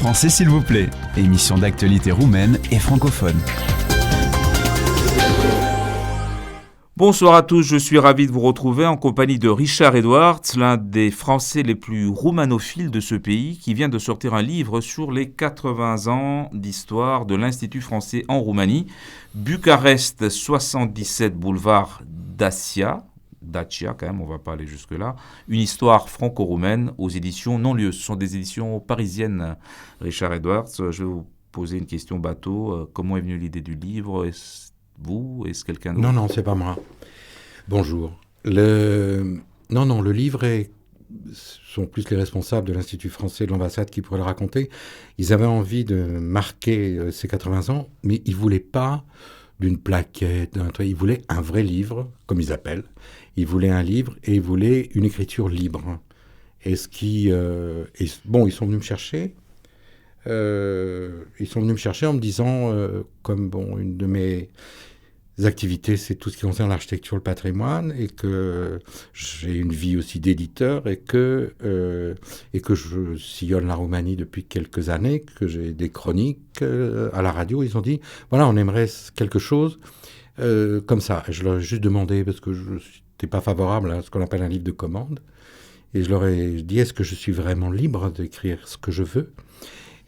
français s'il vous plaît, émission d'actualité roumaine et francophone. Bonsoir à tous, je suis ravi de vous retrouver en compagnie de Richard Edwards, l'un des Français les plus roumanophiles de ce pays, qui vient de sortir un livre sur les 80 ans d'histoire de l'Institut français en Roumanie, Bucarest 77 boulevard Dacia quand même, on ne va pas aller jusque-là, une histoire franco-roumaine aux éditions Non-Lieu. Ce sont des éditions parisiennes, Richard Edwards. Je vais vous poser une question bateau. Comment est venue l'idée du livre ? Est-ce quelqu'un d'autre ? Non, c'est pas moi. Bonjour. Le livre sont plus les responsables de l'Institut français de l'ambassade qui pourraient le raconter. Ils avaient envie de marquer ces 80 ans, mais ils ne voulaient pas d'une plaquette, d'un truc. Ils voulaient un vrai livre, comme ils appellent. Ils voulaient un livre et ils voulaient une écriture libre. Ils sont venus me chercher. Ils sont venus me chercher en me disant, une de mes activités, c'est tout ce qui concerne l'architecture, le patrimoine, et que j'ai une vie aussi d'éditeur, et que je sillonne la Roumanie depuis quelques années, que j'ai des chroniques à la radio. Ils ont dit, voilà, on aimerait quelque chose comme ça. Et je leur ai juste demandé, parce que je n'étais pas favorable à ce qu'on appelle un livre de commande, et je leur ai dit, est-ce que je suis vraiment libre d'écrire ce que je veux ?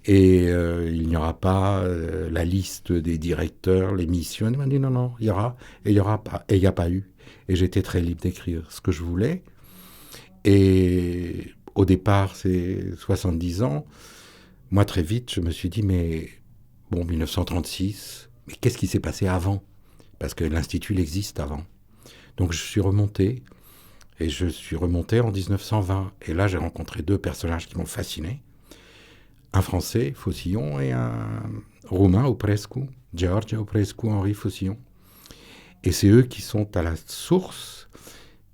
Et il n'y aura pas la liste des directeurs, les missions. Il m'a dit non, il y aura, et il n'y aura pas. Et il n'y a pas eu. Et j'étais très libre d'écrire ce que je voulais. Et au départ, c'est 70 ans. Moi, très vite, je me suis dit, 1936, mais qu'est-ce qui s'est passé avant ? Parce que l'Institut, il existe avant. Donc je suis remonté. Et je suis remonté en 1920. Et là, j'ai rencontré deux personnages qui m'ont fasciné. Un Français, Faucillon, et un Roumain, Oprescu, George Oprescu, Henri Faucillon. Et c'est eux qui sont à la source,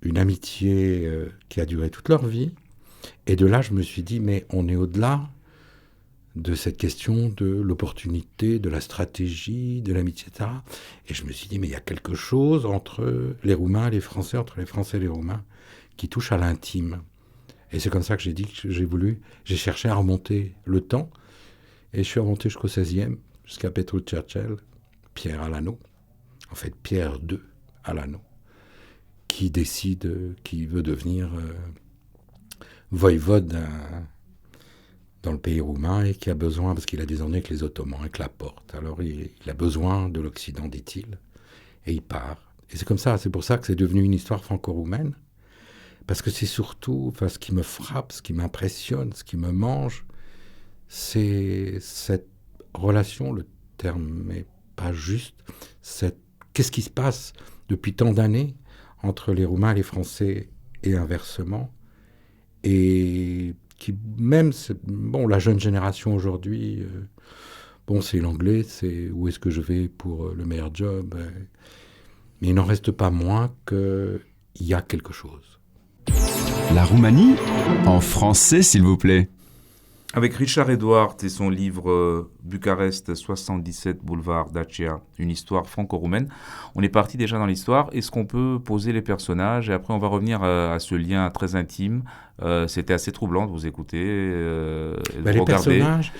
une amitié qui a duré toute leur vie. Et de là, je me suis dit, mais on est au-delà de cette question de l'opportunité, de la stratégie, de l'amitié, etc. Et je me suis dit, mais il y a quelque chose entre les Roumains et les Français, entre les Français et les Roumains, qui touche à l'intime. Et c'est comme ça que j'ai dit que j'ai cherché à remonter le temps, et je suis remonté jusqu'au 16e, jusqu'à Petru Cercel, Pierre Alano, en fait Pierre II Alano, qui décide qu'il veut devenir voïvode dans le pays roumain, et qui a besoin, parce qu'il a des ennuis avec les Ottomans, avec la porte. Alors il a besoin de l'Occident, dit-il, et il part. Et c'est comme ça, c'est pour ça que c'est devenu une histoire franco-roumaine. Parce que c'est surtout, ce qui me frappe, ce qui m'impressionne, ce qui me mange, c'est cette relation, le terme n'est pas juste, qu'est-ce qui se passe depuis tant d'années entre les Roumains et les Français et inversement, et qui même, la jeune génération aujourd'hui, c'est l'anglais, c'est où est-ce que je vais pour le meilleur job, mais il n'en reste pas moins qu'il y a quelque chose. La Roumanie, en français s'il vous plaît. Avec Richard Edwards et son livre Bucarest 77 boulevard Dacia, une histoire franco-roumaine, on est parti déjà dans l'histoire. Est-ce qu'on peut poser les personnages ? Et après on va revenir à ce lien très intime. C'était assez troublant de vous écouter, de vous les regarder. Personnages.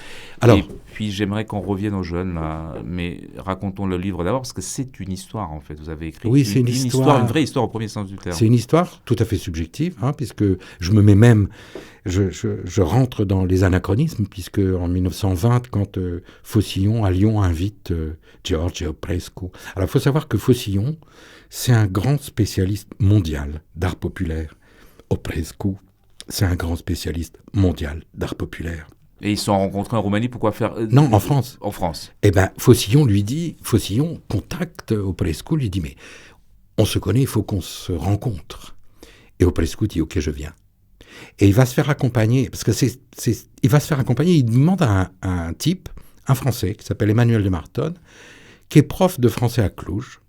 Alors, et puis j'aimerais qu'on revienne aux jeunes, là. Mais racontons le livre d'abord, parce que c'est une histoire en fait. Vous avez écrit une histoire, une vraie histoire au premier sens du terme. C'est une histoire tout à fait subjective, puisque je me mets même, je rentre dans les anachronismes, puisque en 1920, quand Faucillon à Lyon invite George Oprescu. Alors il faut savoir que Faucillon, c'est un grand spécialiste mondial d'art populaire. Oprescu, c'est un grand spécialiste mondial d'art populaire. Et ils se sont rencontrés en Roumanie, pourquoi faire Non, en France. En France. Eh bien, Faucillon contacte Oprescu, lui dit, mais on se connaît, il faut qu'on se rencontre. Et Oprescu dit, ok, je viens. Et il va se faire accompagner, parce que il demande à un type, un Français, qui s'appelle Emmanuel de Martonne, qui est prof de français à Cluj,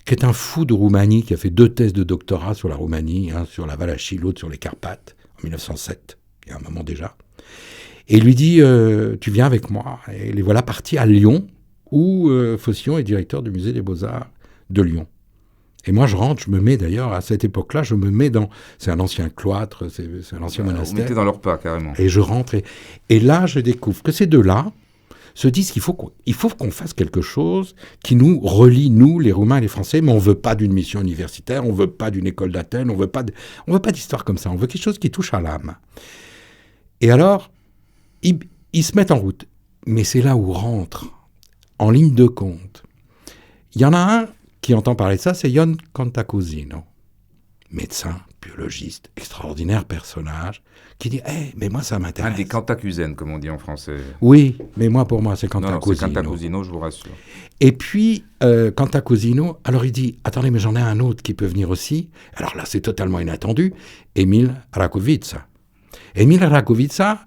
qui est un fou de Roumanie, qui a fait 2 thèses de doctorat sur la Roumanie, sur la Valachie, l'autre sur les Carpates, en 1907, il y a un moment déjà. Et il lui dit, tu viens avec moi. Et les voilà partis à Lyon, où Faucillon est directeur du musée des Beaux-Arts de Lyon. Et moi, je rentre, je me mets d'ailleurs, à cette époque-là, je me mets dans... C'est un ancien cloître, c'est un ancien Vous monastère. mettez dans leur pas, carrément. Et je rentre, et là, je découvre que ces deux-là se disent qu'il faut qu'on fasse quelque chose qui nous relie, nous, les Roumains et les Français, mais on ne veut pas d'une mission universitaire, on ne veut pas d'une école d'Athènes, on veut pas d'histoire comme ça, on veut quelque chose qui touche à l'âme. Et alors, ils se mettent en route. Mais c'est là où rentre, en ligne de compte. Il y en a un qui entend parler de ça, c'est Ion Cantacuzino, médecin, biologiste, extraordinaire personnage, qui dit mais moi ça m'intéresse. Un des Cantacuzènes, comme on dit en français. Oui, mais pour moi c'est Cantacuzino. Non, c'est Cantacuzino, je vous rassure. Et puis, Cantacuzino, alors il dit, attendez, mais j'en ai un autre qui peut venir aussi. Alors là, c'est totalement inattendu, Emil Rakovica. Emil Rakovica,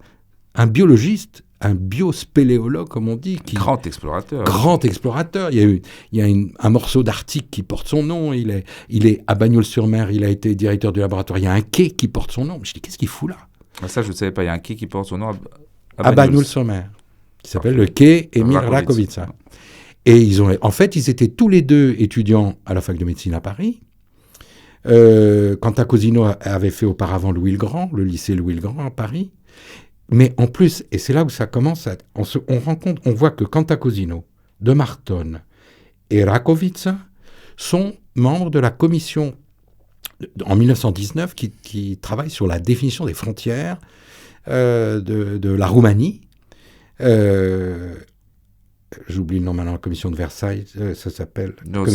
un biologiste, un biospéléologue, comme on dit. Grand explorateur. Grand explorateur. Il y a un morceau d'Arctique qui porte son nom. Il est à Bagnols-sur-Mer, il a été directeur du laboratoire. Il y a un quai qui porte son nom. Je dis, qu'est-ce qu'il fout là? Ça, je ne savais pas. Il y a un quai qui porte son nom à Bagnols-sur-Mer, qui s'appelle le quai Emil Rakovica. Et ils étaient tous les deux étudiants à la fac de médecine à Paris. Cantacuzino avait fait auparavant Louis le Grand, le lycée Louis le Grand à Paris. Mais en plus, et c'est là où ça commence, on voit que Cantacuzino, De Martone et Rakovica sont membres de la commission en 1919 qui travaille sur la définition des frontières de la Roumanie. J'oublie le nom maintenant, la commission de Versailles, ça s'appelle... Non,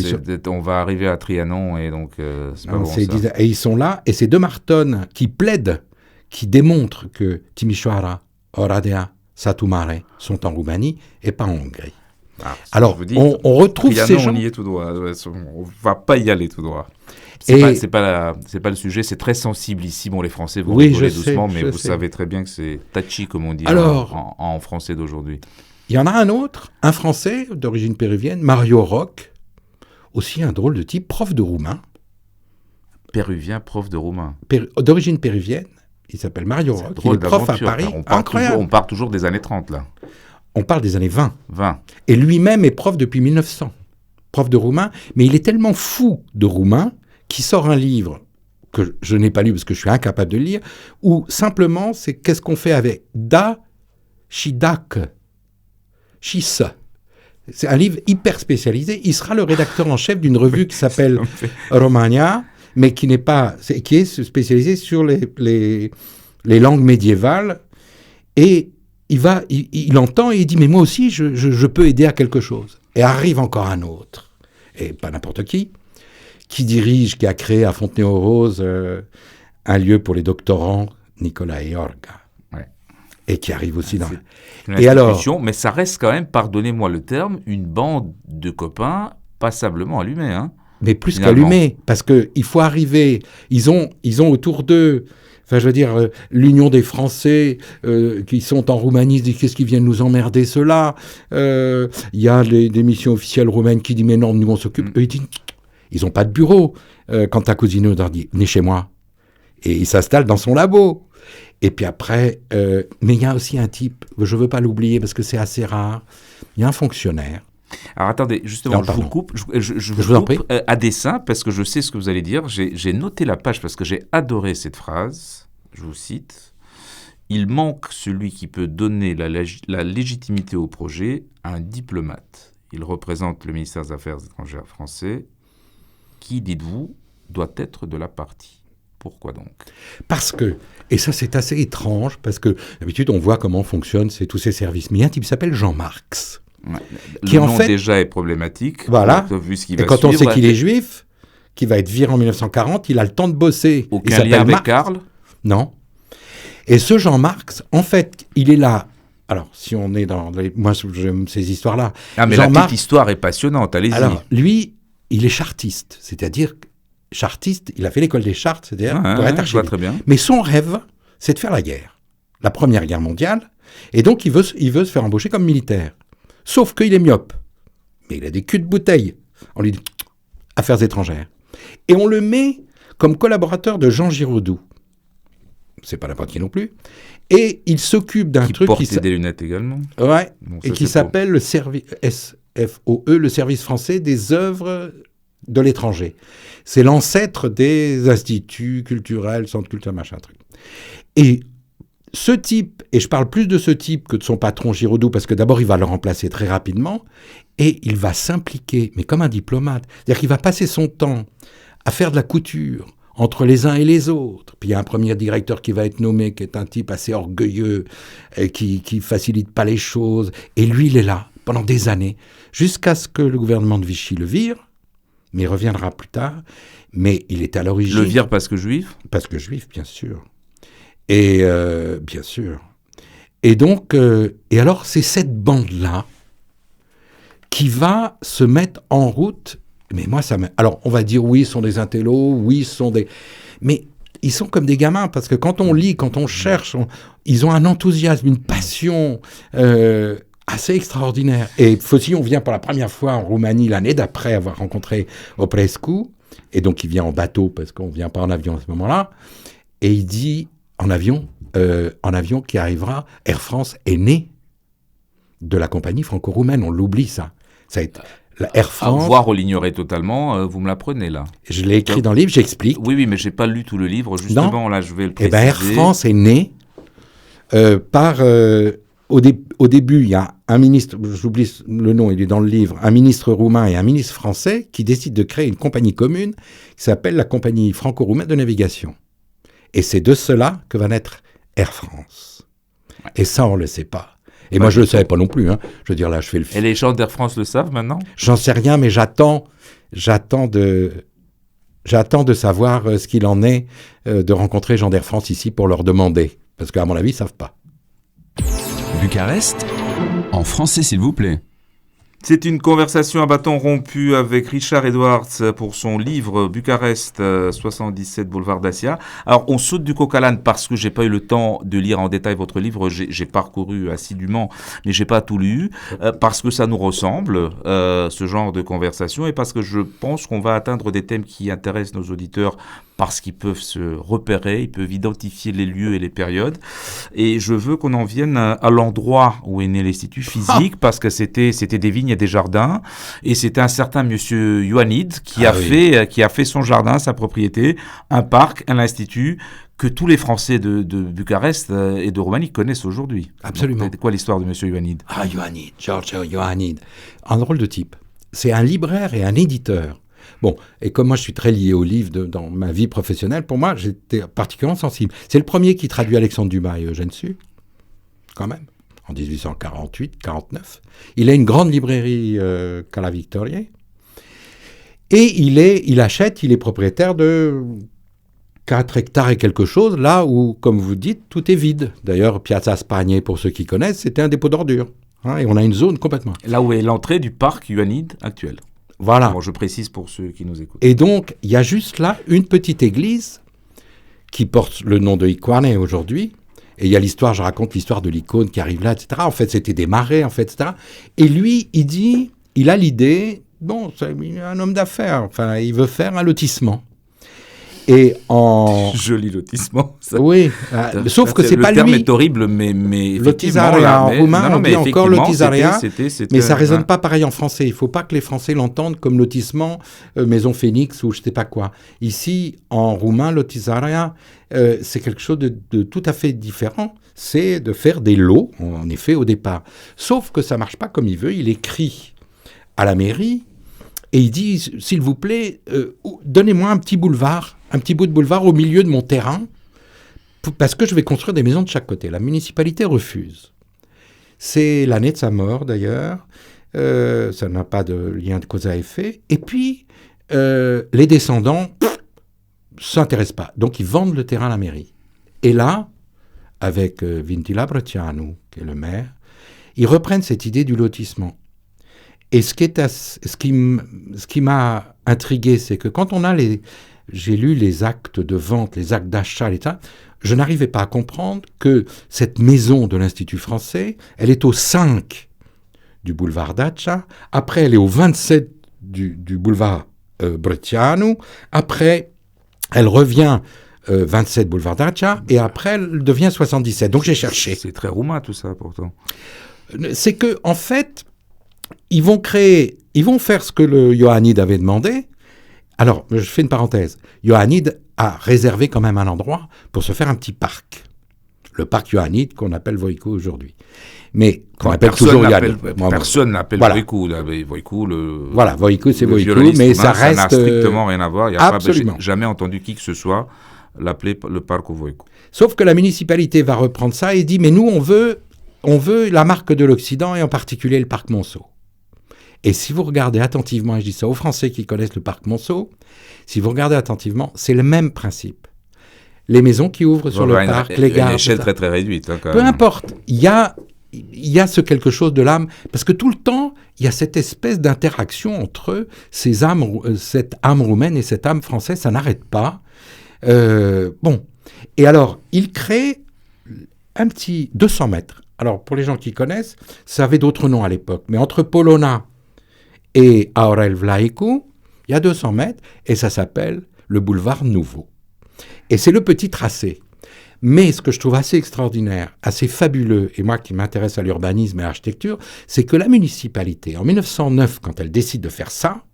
on va arriver à Trianon, et donc c'est pas bon, ça. Et ils sont là, et c'est De Martone qui plaide, qui démontre que Timișoara, Oradea, Satu Mare sont en Roumanie et pas en Hongrie. Alors, on retrouve Trianon, ces gens... on y est tout droit, on va pas y aller tout droit. C'est pas le sujet, c'est très sensible ici. Bon, les Français vont rigoler doucement, mais vous savez très bien que c'est touchy, comme on dit en français d'aujourd'hui. Il y en a un autre, un Français d'origine péruvienne, Mario Roch, aussi un drôle de type, prof de roumain. Péruvien, prof de roumain. D'origine péruvienne, il s'appelle Mario Roch, il est prof à Paris. On part toujours des années 30, là. On parle des années 20. 20. Et lui-même est prof depuis 1900, prof de roumain, mais il est tellement fou de roumain qu'il sort un livre que je n'ai pas lu parce que je suis incapable de le lire, où simplement c'est qu'est-ce qu'on fait avec Da Shidak. Chis. C'est un livre hyper spécialisé. Il sera le rédacteur en chef d'une revue qui s'appelle Romagna, mais qui est spécialisée sur les langues médiévales. Et il entend et il dit, mais moi aussi, je peux aider à quelque chose. Et arrive encore un autre, et pas n'importe qui a créé à Fontenay-aux-Roses un lieu pour les doctorants, Nicolas Iorga. Et qui arrive aussi dans... Et alors, mais ça reste quand même, pardonnez-moi le terme, une bande de copains passablement allumés. Hein, mais plus qu'allumés, parce qu'il faut arriver... Ils ont autour d'eux... Enfin, je veux dire, l'Union des Français qui sont en Roumanie, disent qu'est-ce qu'ils viennent nous emmerder, ceux-là. Il y a des missions officielles roumaines qui disent, mais non, nous on s'occupe. Eux, ils n'ont pas de bureau. Cantacuzino leur dit, venez chez moi. Et il s'installe dans son labo. Et puis après, mais il y a aussi un type, je ne veux pas l'oublier parce que c'est assez rare, il y a un fonctionnaire. Alors attendez, justement, je vous coupe, je vous coupe à dessein parce que je sais ce que vous allez dire. J'ai noté la page parce que j'ai adoré cette phrase, je vous cite. « Il manque celui qui peut donner la légitimité au projet à un diplomate. Il représente le ministère des Affaires étrangères français qui, dites-vous, doit être de la partie. » Pourquoi donc ? Parce que, et ça c'est assez étrange, parce que d'habitude on voit comment fonctionnent tous ces services. Mais il y a un type qui s'appelle Jean Marx. Ouais. Le nom déjà est problématique. Voilà. Vu ce qui et quand on sait qu'il est juif, qu'il va être viré en 1940, il a le temps de bosser. Aucun lien avec Karl ? Non. Et ce Jean Marx, en fait, il est là. Alors, si on est dans... Moi, j'aime ces histoires-là. Ah, mais la petite histoire est passionnante, allez-y. Alors, lui, il est chartiste, c'est-à-dire... Chartiste, il a fait l'école des chartes, c'est-à-dire pour être archiviste. Très bien. Mais son rêve, c'est de faire la guerre, la Première Guerre mondiale, et donc il veut se faire embaucher comme militaire. Sauf qu'il est myope, mais il a des culs de bouteille. On lui dit Affaires étrangères, et on le met comme collaborateur de Jean Giraudoux. C'est pas n'importe qui non plus. Et il s'occupe d'un truc qui portait des lunettes également. Ouais. Bon, et qui s'appelle le SFOE, le Service français des œuvres de l'étranger. C'est l'ancêtre des instituts culturels, centres culturels, machin, truc. Et ce type, et je parle plus de ce type que de son patron Giraudoux, parce que d'abord, il va le remplacer très rapidement, et il va s'impliquer, mais comme un diplomate. C'est-à-dire qu'il va passer son temps à faire de la couture entre les uns et les autres. Puis il y a un premier directeur qui va être nommé, qui est un type assez orgueilleux, et qui facilite pas les choses. Et lui, il est là, pendant des années, jusqu'à ce que le gouvernement de Vichy le vire, mais il reviendra plus tard. Mais il est à l'origine... Le vire parce que juif ? Parce que juif, bien sûr. Et bien sûr. Et donc, et alors, c'est cette bande-là qui va se mettre en route. Mais moi, alors, on va dire, oui, ce sont des intellos, oui, ce sont des... Mais ils sont comme des gamins, parce que quand on lit, quand on cherche, ils ont un enthousiasme, une passion assez extraordinaire. Et Faucillon vient pour la première fois en Roumanie l'année d'après avoir rencontré Oprescu, et donc il vient en bateau, parce qu'on ne vient pas en avion à ce moment-là, et il dit, en avion qui arrivera, Air France est né de la compagnie franco-roumaine, on l'oublie ça. Ça a été... La Air France... Voir ou l'ignorer totalement, vous me l'apprenez là. Je l'ai écrit dans le livre, j'explique. Oui, mais je n'ai pas lu tout le livre, justement, non. Là je vais le préciser. Eh bien, Air France est né par... Au début, il y a un ministre, j'oublie le nom, il est dans le livre, un ministre roumain et un ministre français qui décident de créer une compagnie commune qui s'appelle la Compagnie franco-roumaine de navigation. Et c'est de cela que va naître Air France. Ouais. Et ça, on ne le sait pas. Et moi, je ne le savais pas non plus. Hein. Je veux dire, là, je fais le film. Et les gens d'Air France le savent maintenant ? J'en sais rien, mais j'attends de savoir ce qu'il en est de rencontrer les gens d'Air France ici pour leur demander. Parce qu'à mon avis, ils ne savent pas. Bucarest, en français s'il vous plaît. C'est une conversation à bâton rompu avec Richard Edwards pour son livre Bucarest 77 boulevard Dacia. Alors on saute du coq à l'âne parce que j'ai pas eu le temps de lire en détail votre livre, j'ai parcouru assidûment mais j'ai pas tout lu, parce que ça nous ressemble ce genre de conversation et parce que je pense qu'on va atteindre des thèmes qui intéressent nos auditeurs parce qu'ils peuvent se repérer, ils peuvent identifier les lieux et les périodes. Et je veux qu'on en vienne à l'endroit où est né l'Institut physique, parce que c'était des vignes et des jardins. Et c'était un certain monsieur Ioannid qui a fait son jardin, sa propriété, un parc, un institut, que tous les Français de Bucarest et de Roumanie connaissent aujourd'hui. Absolument. C'est quoi l'histoire de monsieur Ioannid ? Ioannid, Giorgio Ioannid. Un drôle de type. C'est un libraire et un éditeur. Bon, et comme moi je suis très lié au livre dans ma vie professionnelle, pour moi j'étais particulièrement sensible. C'est le premier qui traduit Alexandre Dumas et Eugène Sue, quand même, en 1848-49. Il a une grande librairie Cala Victoria, et il est propriétaire de 4 hectares et quelque chose, là où, comme vous dites, tout est vide. D'ailleurs, Piazza Spagné, pour ceux qui connaissent, c'était un dépôt d'ordures, hein, et on a une zone complètement... Là où est l'entrée du parc Ioannid actuel. Voilà. Bon, je précise pour ceux qui nous écoutent. Et donc, il y a juste là une petite église qui porte le nom de Icone aujourd'hui. Et il y a l'histoire, je raconte l'histoire de l'icône qui arrive là, etc. En fait, c'était des marais, en fait, etc. Et lui, il a l'idée, bon, c'est un homme d'affaires, enfin, il veut faire un lotissement. Et Joli lotissement. Ça. Oui, sauf que c'est pas lui. Le terme est horrible, mais lotisaria en roumain, on dit encore lotisaria, c'était mais ça résonne pas pareil en français. Il faut pas que les Français l'entendent comme lotissement, maison Phoenix ou je sais pas quoi. Ici, en roumain, lotisaria, c'est quelque chose de tout à fait différent. C'est de faire des lots, en effet, au départ. Sauf que ça marche pas comme il veut. Il écrit à la mairie et il dit, s'il vous plaît, donnez-moi un petit bout de boulevard au milieu de mon terrain, parce que je vais construire des maisons de chaque côté. La municipalité refuse. C'est l'année de sa mort, d'ailleurs. Ça n'a pas de lien de cause à effet. Et puis, les descendants ne s'intéressent pas. Donc, ils vendent le terrain à la mairie. Et là, avec Vintila Brătianu, qui est le maire, ils reprennent cette idée du lotissement. Et ce qui m'a intrigué, c'est que quand j'ai lu les actes de vente, les actes d'achat, je n'arrivais pas à comprendre que cette maison de l'Institut français, elle est au 5 du boulevard Dacia, après elle est au 27 du boulevard Brătianu, après elle revient 27 boulevard Dacia, et après elle devient 77. Donc j'ai cherché. C'est très roumain tout ça pourtant. C'est que en fait, ils vont faire ce que le Ioannid avait demandé, Alors, je fais une parenthèse. Ioannide a réservé quand même un endroit pour se faire un petit parc. Le parc Ioannide qu'on appelle Voïko aujourd'hui. Mais qu'on appelle toujours Ioannide. Personne n'appelle voilà. Voïko. Voïko, voilà, Voïko, c'est Voïko, mais ça n'a reste... strictement rien à voir. Absolument. J'ai jamais entendu qui que ce soit l'appeler le parc Voïko. Sauf que la municipalité va reprendre ça et dit, mais nous, on veut la marque de l'Occident et en particulier le parc Monceau. Et si vous regardez attentivement, et je dis ça aux Français qui connaissent le parc Monceau, si vous regardez attentivement, c'est le même principe. Les maisons qui ouvrent sur le parc, les gares... Une échelle très très réduite. Hein, peu importe, il y a ce quelque chose de l'âme, parce que tout le temps, il y a cette espèce d'interaction entre cette âme roumaine et cette âme française, ça n'arrête pas. Bon, et alors, il crée un petit 200 mètres. Alors, pour les gens qui connaissent, ça avait d'autres noms à l'époque, mais entre Polona et Aurel Vlaicu, il y a 200 mètres, et ça s'appelle le boulevard Nouveau. Et c'est le petit tracé. Mais ce que je trouve assez extraordinaire, assez fabuleux, et moi qui m'intéresse à l'urbanisme et à l'architecture, c'est que la municipalité, en 1909, quand elle décide de faire ça,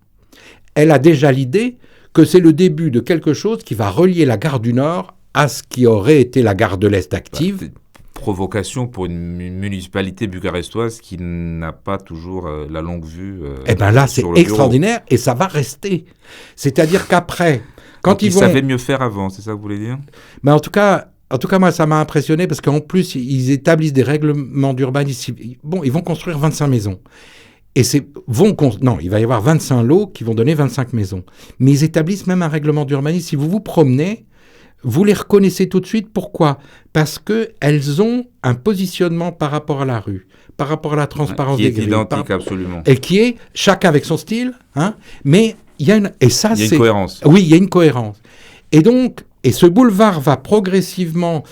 elle a déjà l'idée que c'est le début de quelque chose qui va relier la gare du Nord à ce qui aurait été la gare de l'Est active. Provocation pour une municipalité bucarestoise qui n'a pas toujours la longue vue. Eh bien là, c'est extraordinaire et ça va rester. C'est-à-dire qu'après, quand ils savaient mieux faire avant, c'est ça que vous voulez dire ? Mais en tout cas, moi, ça m'a impressionné parce qu'en plus, ils établissent des règlements d'urbanisme. Bon, ils vont construire 25 maisons. Et non, il va y avoir 25 lots qui vont donner 25 maisons. Mais ils établissent même un règlement d'urbanisme. Si vous vous promenez, vous les reconnaissez tout de suite. Pourquoi ? Parce qu'elles ont un positionnement par rapport à la rue, par rapport à la transparence des grilles. Qui est identique, absolument. Et qui est, chacun avec son style, hein, mais il y a une cohérence. Oui, il y a une cohérence. Et donc, ce boulevard va progressivement,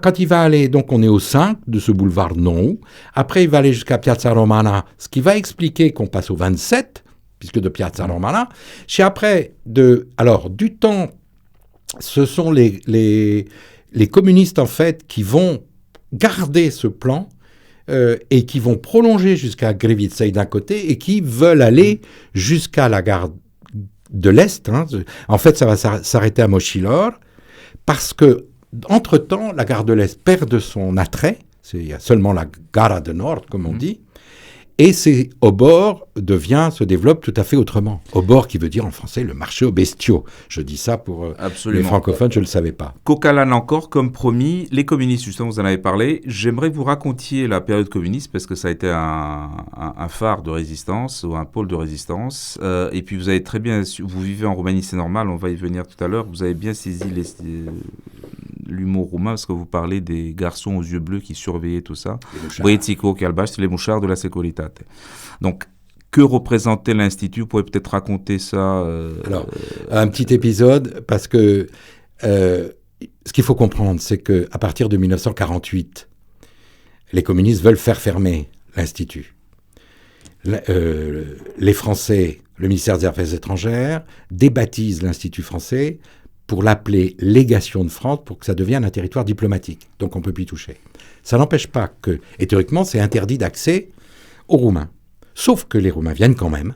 quand il va aller, donc on est au 5 de ce boulevard Nou, après il va aller jusqu'à Piazza Romana, ce qui va expliquer qu'on passe au 27, puisque de Piazza Romana, du temps, ce sont les communistes en fait qui vont garder ce plan et qui vont prolonger jusqu'à Grevitsei d'un côté et qui veulent aller jusqu'à la gare de l'Est. Hein. En fait, ça va s'arrêter à Mochilor parce que, entre-temps, la gare de l'Est perd de son attrait. Il y a seulement la Gara de Nord, comme on dit. Et c'est Obor se développe tout à fait autrement. Obor qui veut dire en français le marché aux bestiaux. Je dis ça pour les francophones, je ne le savais pas. Coquelin encore, comme promis, les communistes, justement, vous en avez parlé. J'aimerais que vous racontiez la période communiste parce que ça a été un phare de résistance ou un pôle de résistance. Et puis vous avez très bien, vous vivez en Roumanie, c'est normal, on va y venir tout à l'heure. Vous avez bien saisi l'humour roumain parce que vous parlez des garçons aux yeux bleus qui surveillaient tout ça. Băieții cu albaștri, c'est les mouchards de la Securitate. Donc, que représentait l'Institut ? Vous pouvez peut-être raconter ça. Alors, un petit épisode, parce que ce qu'il faut comprendre, c'est qu'à partir de 1948, les communistes veulent faire fermer l'Institut. Les Français, le ministère des Affaires étrangères, débaptisent l'Institut français pour l'appeler Légation de France, pour que ça devienne un territoire diplomatique. Donc on ne peut plus y toucher. Ça n'empêche pas que, et théoriquement, c'est interdit d'accès aux Roumains. Sauf que les Roumains viennent quand même.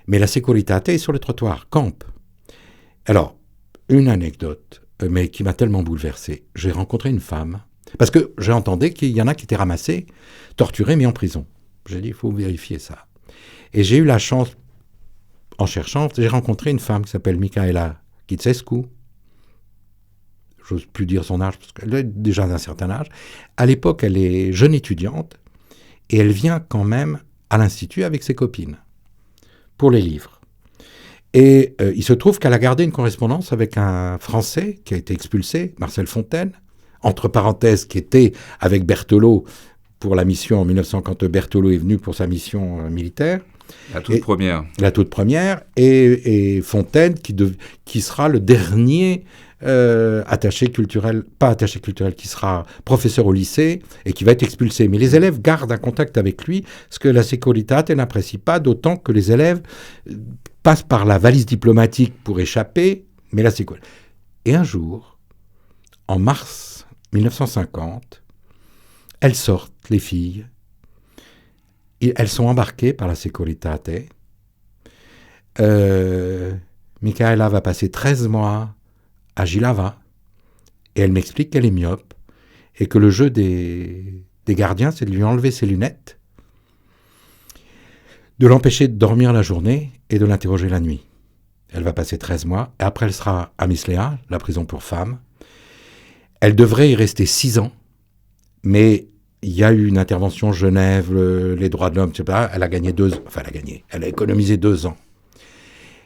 Mais la Securitate est sur le trottoir, campe. Alors, une anecdote, mais qui m'a tellement bouleversé. J'ai rencontré une femme, parce que j'entendais qu'il y en a qui étaient ramassés, torturés, mis en prison. J'ai dit, il faut vérifier ça. Et j'ai eu la chance, en cherchant, j'ai rencontré une femme qui s'appelle Michaela Kitsescu. J'ose plus dire son âge, parce qu'elle est déjà d'un certain âge. À l'époque, elle est jeune étudiante, et elle vient quand même à l'Institut avec ses copines, pour les livres. Et il se trouve qu'elle a gardé une correspondance avec un Français qui a été expulsé, Marcel Fontaine, entre parenthèses, qui était avec Berthelot pour la mission en 1900, quand Berthelot est venu pour sa mission militaire. La toute première. La toute première, et Fontaine qui sera le dernier attaché culturel, qui sera professeur au lycée et qui va être expulsé. Mais les élèves gardent un contact avec lui, ce que la Securitate n'apprécie pas, d'autant que les élèves passent par la valise diplomatique pour échapper, mais la Securitate. Et un jour, en mars 1950, elles sortent, les filles. Elles sont embarquées par la Securitate. Michaela va passer 13 mois à Jihlava et elle m'explique qu'elle est myope et que le jeu des gardiens, c'est de lui enlever ses lunettes, de l'empêcher de dormir la journée et de l'interroger la nuit. Elle va passer 13 mois et après elle sera à Mislea, la prison pour femmes. Elle devrait y rester 6 ans, mais il y a eu une intervention Genève, les droits de l'homme, etc. Elle a gagné elle a économisé 2 ans.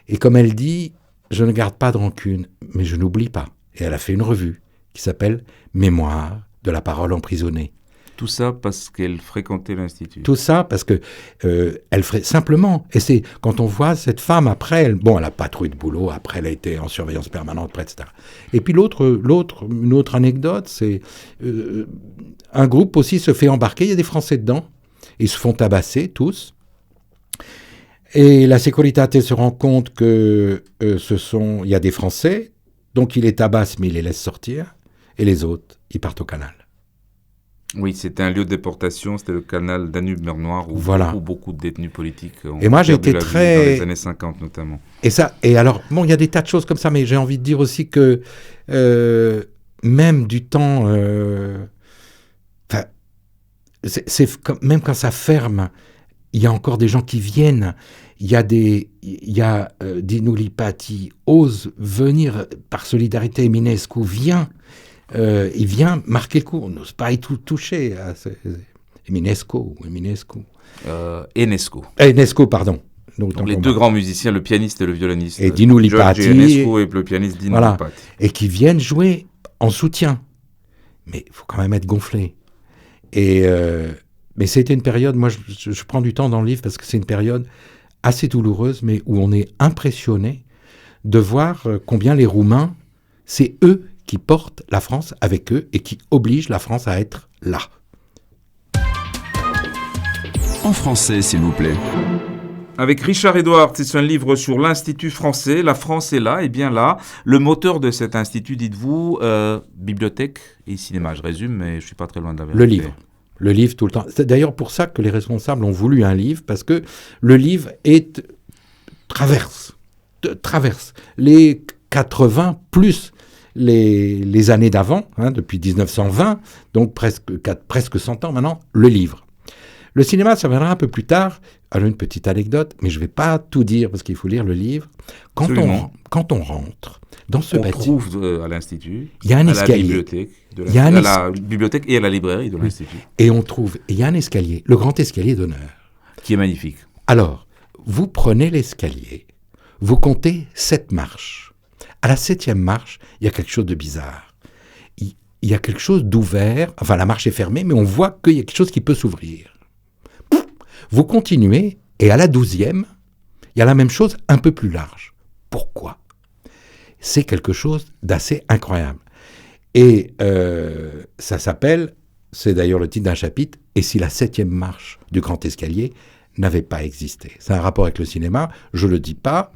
Et comme elle dit, je ne garde pas de rancune, mais je n'oublie pas. Et elle a fait une revue qui s'appelle Mémoire de la parole emprisonnée. Tout ça parce qu'elle fréquentait l'Institut. Tout ça parce que elle ferait simplement. Et c'est quand on voit cette femme après, elle n'a pas trouvé de boulot. Après, elle a été en surveillance permanente, etc. Et puis une autre anecdote, c'est un groupe aussi se fait embarquer. Il y a des Français dedans. Ils se font tabasser tous. Et la Securitate se rend compte que il y a des Français, donc ils les tabassent, mais ils les laissent sortir. Et les autres, ils partent au canal. Oui, c'était un lieu de déportation, c'était le canal Danube-Mer Noire où beaucoup de détenus politiques ont perdu la vie dans les années 50 notamment. Et alors, bon, il y a des tas de choses comme ça, mais j'ai envie de dire aussi que même du temps... même quand ça ferme, il y a encore des gens qui viennent. Dinu Lipaty ose venir par solidarité. Eminescu vient. Il vient marquer le coup. On n'ose pas y toucher. Eminescu. Enescu, pardon. Donc les deux grands musiciens, le pianiste et le violoniste. Et Dinu Lipaty. Enescu et le pianiste Dinu Lipaty. Et qui viennent jouer en soutien. Mais il faut quand même être gonflé. Mais c'était une période, moi je prends du temps dans le livre parce que c'est une période assez douloureuse, mais où on est impressionné de voir combien les Roumains, c'est eux qui portent la France avec eux et qui obligent la France à être là. En français, s'il vous plaît. Avec Richard Edwards, c'est un livre sur l'Institut français. La France est là, et bien là. Le moteur de cet institut, dites-vous, bibliothèque et cinéma. Je résume, mais je ne suis pas très loin de la vérité. Le livre tout le temps. C'est d'ailleurs pour ça que les responsables ont voulu un livre, parce que le livre traverse les 80 plus les années d'avant, depuis 1920, donc presque 100 ans maintenant, le livre. Le cinéma, ça viendra un peu plus tard. Alors une petite anecdote, mais je ne vais pas tout dire parce qu'il faut lire le livre. Quand on rentre dans ce bâtiment... On trouve à l'Institut, il y a un escalier. La bibliothèque et à la librairie de l'Institut. Et il y a un escalier, le grand escalier d'honneur. Qui est magnifique. Alors, vous prenez l'escalier, vous comptez 7 marches. À la 7e marche, il y a quelque chose de bizarre. Il y a quelque chose d'ouvert, enfin la marche est fermée, mais on voit qu'il y a quelque chose qui peut s'ouvrir. Vous continuez, et à la 12e, il y a la même chose, un peu plus large. Pourquoi ? C'est quelque chose d'assez incroyable. Et ça s'appelle, c'est d'ailleurs le titre d'un chapitre, « Et si la 7e marche du grand escalier n'avait pas existé ?» C'est un rapport avec le cinéma, je ne le dis pas.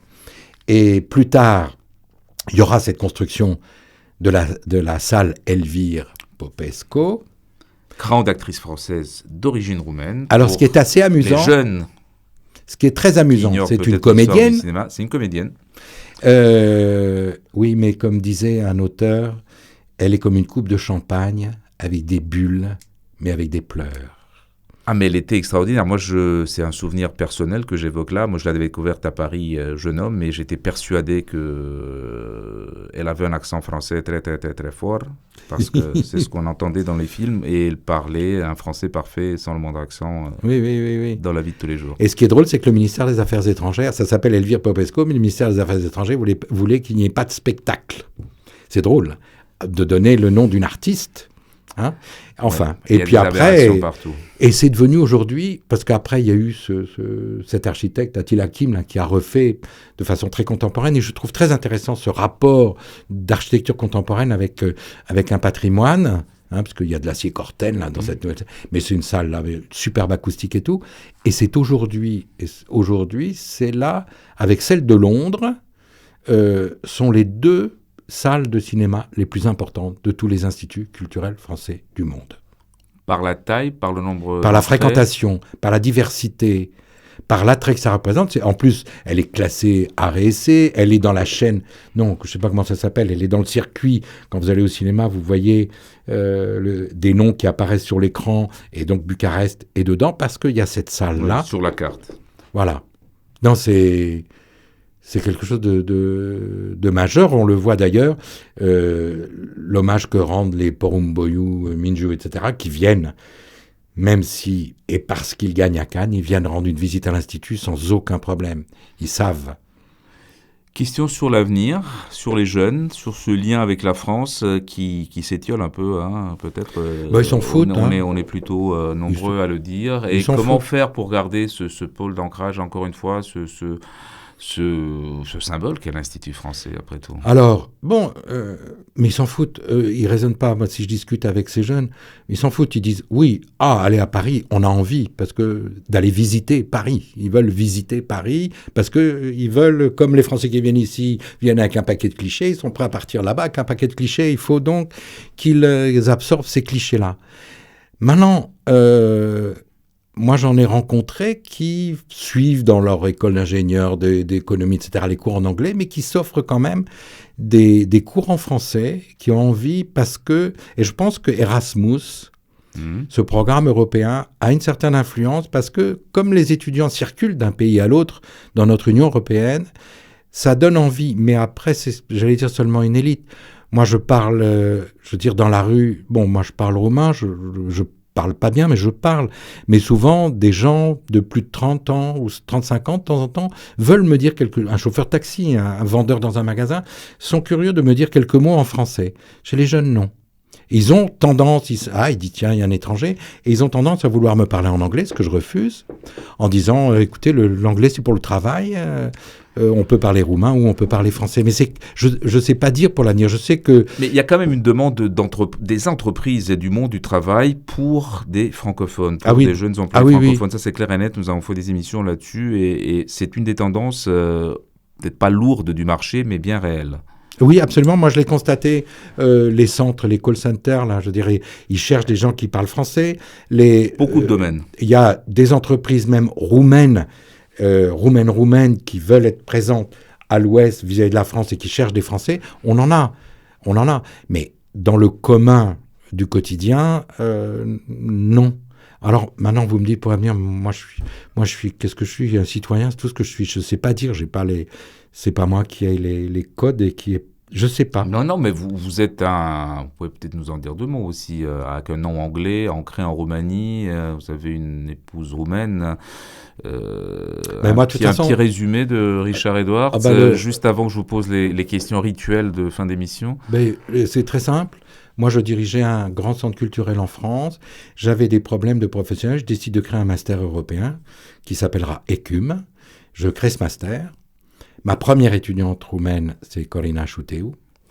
Et plus tard, il y aura cette construction de la salle Elvire Popescu, grande actrice française d'origine roumaine. Alors, ce qui est assez amusant, les jeunes, ce qui est très amusant, c'est une comédienne. C'est une comédienne. Oui, mais comme disait un auteur, elle est comme une coupe de champagne avec des bulles, mais avec des pleurs. Ah, mais elle était extraordinaire. Moi, c'est un souvenir personnel que j'évoque là. Moi, je l'avais découverte à Paris, jeune homme, mais j'étais persuadé qu'elle avait un accent français très, très, très, très fort, parce que c'est ce qu'on entendait dans les films, et elle parlait un français parfait, sans le moindre accent, oui. dans la vie de tous les jours. Et ce qui est drôle, c'est que le ministère des Affaires étrangères, ça s'appelle Elvire Popescu, mais le ministère des Affaires étrangères voulait qu'il n'y ait pas de spectacle. C'est drôle de donner le nom d'une artiste. Enfin, ouais, et puis après, et c'est devenu aujourd'hui, parce qu'après il y a eu cet architecte Attila Hakim qui a refait de façon très contemporaine, et je trouve très intéressant ce rapport d'architecture contemporaine avec un patrimoine, parce qu'il y a de l'acier Corten là dans cette nouvelle, mais c'est une salle là, avec superbe acoustique et tout, et c'est aujourd'hui c'est là, avec celle de Londres, sont les 2 salles de cinéma les plus importantes de tous les instituts culturels français du monde. Par la taille, par le nombre... Par la fréquentation, par la diversité, par l'attrait que ça représente. En plus, elle est classée art et essai, elle est dans la chaîne, non, je ne sais pas comment ça s'appelle, elle est dans le circuit. Quand vous allez au cinéma, vous voyez des noms qui apparaissent sur l'écran, et donc Bucarest est dedans, parce qu'il y a cette salle-là. Sur la carte. Voilà. Non, c'est quelque chose de majeur. On le voit d'ailleurs, l'hommage que rendent les Porumboiu, Minju, etc., qui viennent, même si, et parce qu'ils gagnent à Cannes, ils viennent rendre une visite à l'Institut sans aucun problème. Ils savent. Question sur l'avenir, sur les jeunes, sur ce lien avec la France qui s'étiole un peu, hein, peut-être. Ils s'en foutent. On est plutôt nombreux à le dire. Et comment faire pour garder ce pôle d'ancrage, encore une fois, ce symbole qu'est l'Institut français, après tout. Alors, mais ils s'en foutent. Ils raisonnent pas. Moi, si je discute avec ces jeunes, ils s'en foutent. Ils disent, oui, aller à Paris, on a envie d'aller visiter Paris. Ils veulent visiter Paris parce qu'ils veulent, comme les Français qui viennent ici, viennent avec un paquet de clichés, ils sont prêts à partir là-bas avec un paquet de clichés. Il faut donc qu'ils absorbent ces clichés-là. Maintenant, moi, j'en ai rencontré qui suivent dans leur école d'ingénieur, d'économie, etc., les cours en anglais, mais qui s'offrent quand même des cours en français, qui ont envie parce que... Et je pense que Erasmus, ce programme européen, a une certaine influence parce que, comme les étudiants circulent d'un pays à l'autre dans notre Union européenne, ça donne envie. Mais après, c'est, j'allais dire, seulement une élite. Moi, je parle, dans la rue... moi, je parle roumain, je parle pas bien, mais je parle. Mais souvent, des gens de plus de 30 ans ou 35 ans, de temps en temps, veulent me dire un chauffeur taxi, un vendeur dans un magasin, sont curieux de me dire quelques mots en français. Chez les jeunes, non. Ils ont tendance, il dit tiens, il y a un étranger, et ils ont tendance à vouloir me parler en anglais, ce que je refuse, en disant écoutez, l'anglais c'est pour le travail, on peut parler roumain ou on peut parler français, mais je sais pas dire pour l'avenir, je sais que... Mais il y a quand même une demande des entreprises et du monde du travail pour des francophones, pour des jeunes employés francophones, ça c'est clair et net, nous avons fait des émissions là-dessus, et c'est une des tendances, peut-être pas lourde du marché, mais bien réelle. Oui, absolument. Moi, je l'ai constaté, les centres, les call centers, là, je dirais, ils cherchent des gens qui parlent français. Beaucoup de domaines. Il y a des entreprises même roumaines qui veulent être présentes à l'ouest vis-à-vis de la France et qui cherchent des Français. On en a. Mais dans le commun du quotidien, non. Alors, maintenant, vous me dites, pour l'avenir, moi, je suis, qu'est-ce que je suis? Un citoyen, c'est tout ce que je suis. Je ne sais pas dire, c'est pas moi qui ai les codes et qui est... Je sais pas. Non, mais vous êtes vous pouvez peut-être nous en dire deux mots aussi, avec un nom anglais, ancré en Roumanie, vous avez une épouse roumaine. Un petit résumé de Richard Edwards, juste avant que je vous pose les questions rituelles de fin d'émission. C'est très simple. Moi, je dirigeais un grand centre culturel en France. J'avais des problèmes de professionnels. Je décide de créer un master européen qui s'appellera ECUM. Je crée ce master. Ma première étudiante roumaine, c'est Corina Șuteu.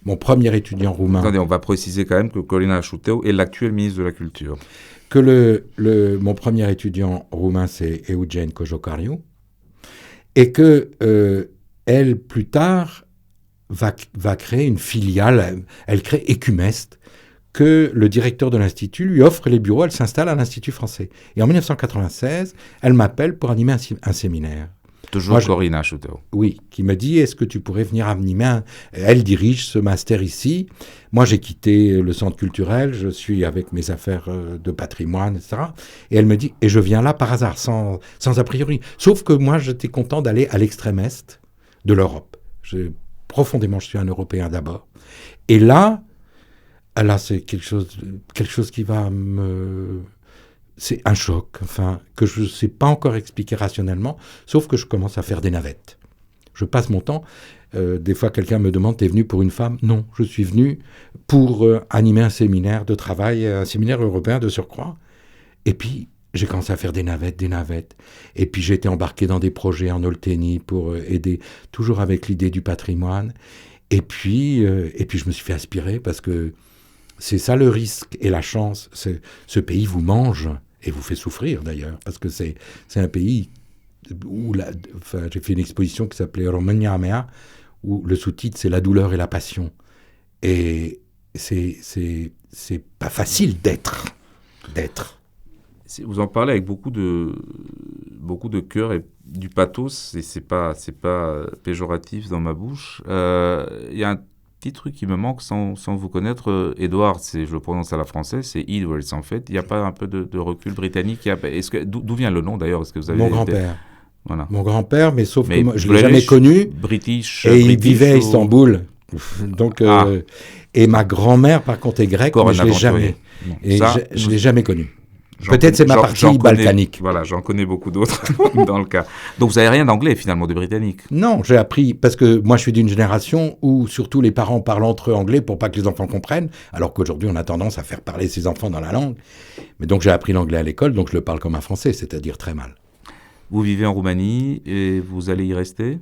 Mon premier étudiant roumain... Attendez, on va préciser quand même que Corina Șuteu est l'actuel ministre de la Culture. Que mon premier étudiant roumain, c'est Eugen Cojocariu. Et que elle, plus tard, va créer une filiale. Elle crée Ecumest, que le directeur de l'Institut lui offre les bureaux. Elle s'installe à l'Institut français. Et en 1996, elle m'appelle pour animer un séminaire. Toujours Corina Șuteu. Oui, qui me dit, est-ce que tu pourrais venir animer Elle dirige ce master ici. Moi, j'ai quitté le centre culturel, je suis avec mes affaires de patrimoine, etc. Et elle me dit, et je viens là par hasard, sans a priori. Sauf que moi, j'étais content d'aller à l'extrême est de l'Europe. Profondément, je suis un Européen d'abord. Et là, c'est quelque chose qui va me... C'est un choc, que je ne sais pas encore expliquer rationnellement, sauf que je commence à faire des navettes. Je passe mon temps. Des fois, quelqu'un me demande, t'es venu pour une femme? Non, je suis venu pour animer un séminaire de travail, un séminaire européen de surcroît. Et puis, j'ai commencé à faire des navettes. Et puis, j'ai été embarqué dans des projets en Olténie pour aider, toujours avec l'idée du patrimoine. Et puis, je me suis fait aspirer parce que c'est ça le risque et la chance. Ce pays vous mange et vous fait souffrir d'ailleurs, parce que c'est un pays où j'ai fait une exposition qui s'appelait România Mea, où le sous-titre c'est la douleur et la passion. Et c'est pas facile d'être. Vous en parlez avec beaucoup de cœur et du pathos, et c'est pas péjoratif dans ma bouche. Il y a un petit truc qui me manque sans vous connaître. Edward, je le prononce à la française, c'est Edwards en fait. Il n'y a pas un peu de recul britannique? D'où vient le nom d'ailleurs? Est-ce que vous avez Mon grand-père. Voilà. Mon grand-père, mais sauf Mais que moi, je ne l'ai jamais connu. British. Et il vivait à Istanbul. Donc, et ma grand-mère, par contre, est grecque, mais je ne l'ai jamais. Non, et je l'ai jamais connu. J'en Peut-être c'est ma partie balkanique. Voilà, j'en connais beaucoup d'autres dans le cas. Donc vous n'avez rien d'anglais finalement, de britannique? Non, j'ai appris, parce que moi je suis d'une génération où surtout les parents parlent entre eux anglais pour pas que les enfants comprennent, alors qu'aujourd'hui on a tendance à faire parler ses enfants dans la langue. Mais donc j'ai appris l'anglais à l'école, donc je le parle comme un français, c'est-à-dire très mal. Vous vivez en Roumanie et vous allez y rester?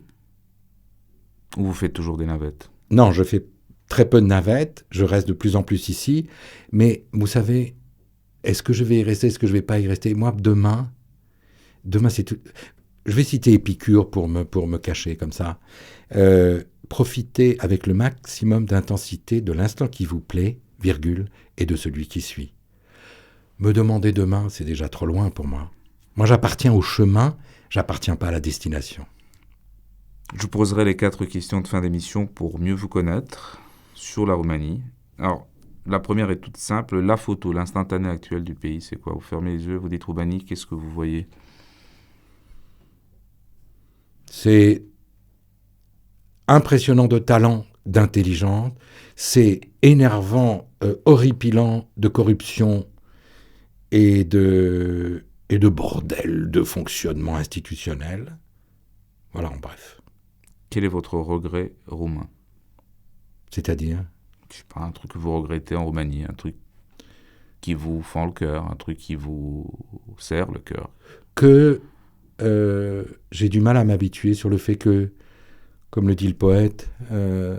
Ou vous faites toujours des navettes? Non, je fais très peu de navettes, je reste de plus en plus ici, mais vous savez... Est-ce que je vais y rester? Est-ce que je ne vais pas y rester? Moi, demain c'est tout. Je vais citer Épicure pour me cacher comme ça. Profitez avec le maximum d'intensité de l'instant qui vous plaît, virgule, et de celui qui suit. Me demander demain, c'est déjà trop loin pour moi. Moi, j'appartiens au chemin, j'appartiens pas à la destination. Je vous poserai les 4 questions de fin d'émission pour mieux vous connaître sur la Roumanie. Alors, la première est toute simple. La photo, l'instantané actuel du pays, c'est quoi? Vous fermez les yeux, vous dites Roumanie, qu'est-ce que vous voyez? C'est impressionnant de talent, d'intelligence. C'est énervant, horripilant de corruption et de bordel de fonctionnement institutionnel. Voilà, en bref. Quel est votre regret roumain? C'est-à-dire? Je sais pas, un truc que vous regrettez en Roumanie, un truc qui vous fend le cœur, un truc qui vous serre le cœur. Que j'ai du mal à m'habituer sur le fait que, comme le dit le poète,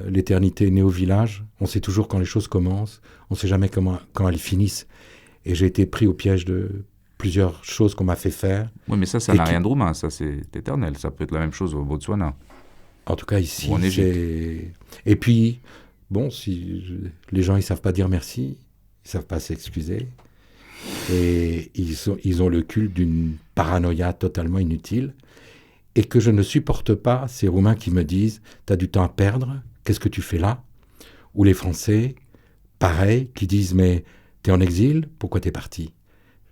l'éternité est née au village. On sait toujours quand les choses commencent, on ne sait jamais quand elles finissent. Et j'ai été pris au piège de plusieurs choses qu'on m'a fait faire. Oui, mais ça n'a rien de roumain, ça c'est éternel. Ça peut être la même chose au Botswana. En tout cas, ici, ou en Égypte. C'est... Et puis... Bon, les gens, ils ne savent pas dire merci, ils ne savent pas s'excuser, et ils ont le culte d'une paranoïa totalement inutile, et que je ne supporte pas ces Roumains qui me disent « T'as du temps à perdre, qu'est-ce que tu fais là ?» Ou les Français, pareil, qui disent « Mais t'es en exil, pourquoi t'es parti ?»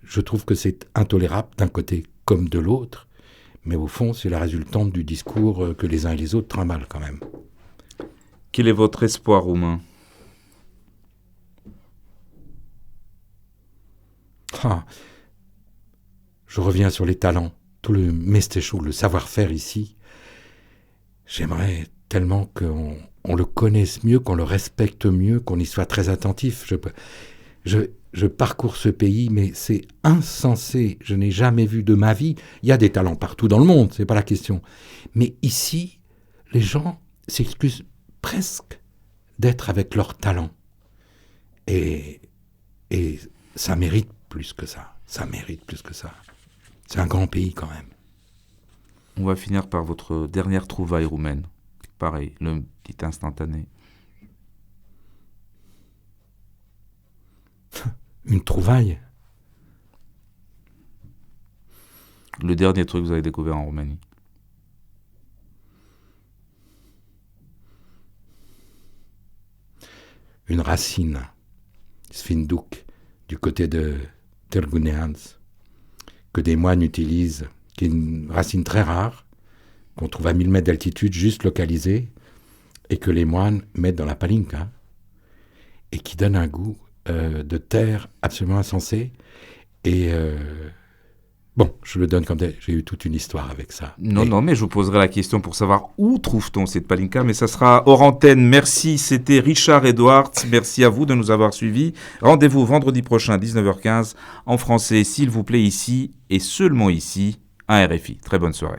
Je trouve que c'est intolérable d'un côté comme de l'autre, mais au fond, c'est la résultante du discours que les uns et les autres trimballent quand même. Quel est votre espoir roumain? Je reviens sur les talents, tout le mestecho, le savoir-faire ici. J'aimerais tellement qu'on le connaisse mieux, qu'on le respecte mieux, qu'on y soit très attentif. Je parcours ce pays, mais c'est insensé. Je n'ai jamais vu de ma vie. Il y a des talents partout dans le monde, c'est pas la question. Mais ici, les gens s'excusent presque d'être avec leur talent. Et ça mérite plus que ça. Ça mérite plus que ça. C'est un grand pays quand même. On va finir par votre dernière trouvaille roumaine. Pareil, le petit instantané. Une trouvaille? Le dernier truc que vous avez découvert en Roumanie? Une racine, Sfinduc, du côté de Târgu Neamț, que des moines utilisent, qui est une racine très rare, qu'on trouve à 1000 mètres d'altitude, juste localisée, et que les moines mettent dans la palinka, et qui donne un goût de terre absolument insensé. Et bon, je le donne comme tel. J'ai eu toute une histoire avec ça. Non, mais je vous poserai la question pour savoir où trouve-t-on cette palinka, mais ça sera hors antenne. Merci, c'était Richard Edwards. Merci à vous de nous avoir suivis. Rendez-vous vendredi prochain, 19h15, en français, s'il vous plaît, ici, et seulement ici, à RFI. Très bonne soirée.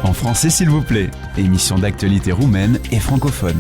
En français, s'il vous plaît, émission d'actualité roumaine et francophone.